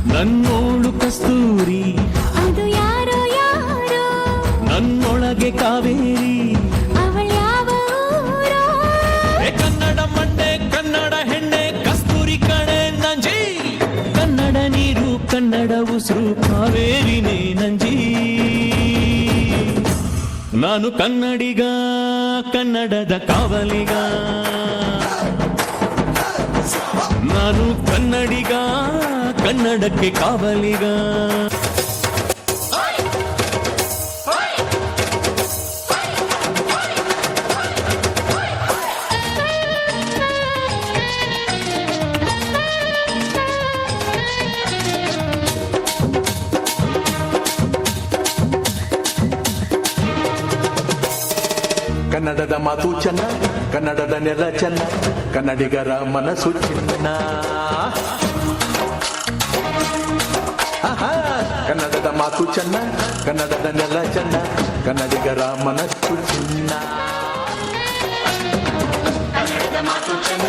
ನನ್ನೋಳು ಕಸ್ತೂರಿ ಅದು ಯಾರೋ ಯಾರೋ ನನ್ನೊಳಗೆ ಕಾವೇರಿ ಅವಳ್ಯಾವ ಊರೋ ಕನ್ನಡ ಮಣ್ಣೆ ಕನ್ನಡ ಹೆಣ್ಣೆ ಕಸ್ತೂರಿ ಕಣೆ ನಂಜಿ ಕನ್ನಡ ನೀರು ಕನ್ನಡ ಉಸಿರು ಕಾವೇರಿನೇ ನಂಜಿ ನಾನು ಕನ್ನಡಿಗ ಕನ್ನಡದ ಕಾವಲಿಗ ನಾನು ಕನ್ನಡಿಗ ಕನ್ನಡಕ್ಕೆ ಕಾವಲಿಗ ಕನ್ನಡದ ಮಾತು ಚೆನ್ನ ಕನ್ನಡದ ನೆಲ ಚೆನ್ನ ಕನ್ನಡಿಗರ ಮನಸ್ಸು ಚಿನ್ನ ಕನ್ನಡದ ಮಾತು ಚೆನ್ನ ಕನ್ನಡದ ನೆಲ ಚೆನ್ನ ಕನ್ನಡಿಗರ ಮನಸ್ಸು ಚಿನ್ನ ಕನ್ನಡದ ಮಾತು ಚೆನ್ನ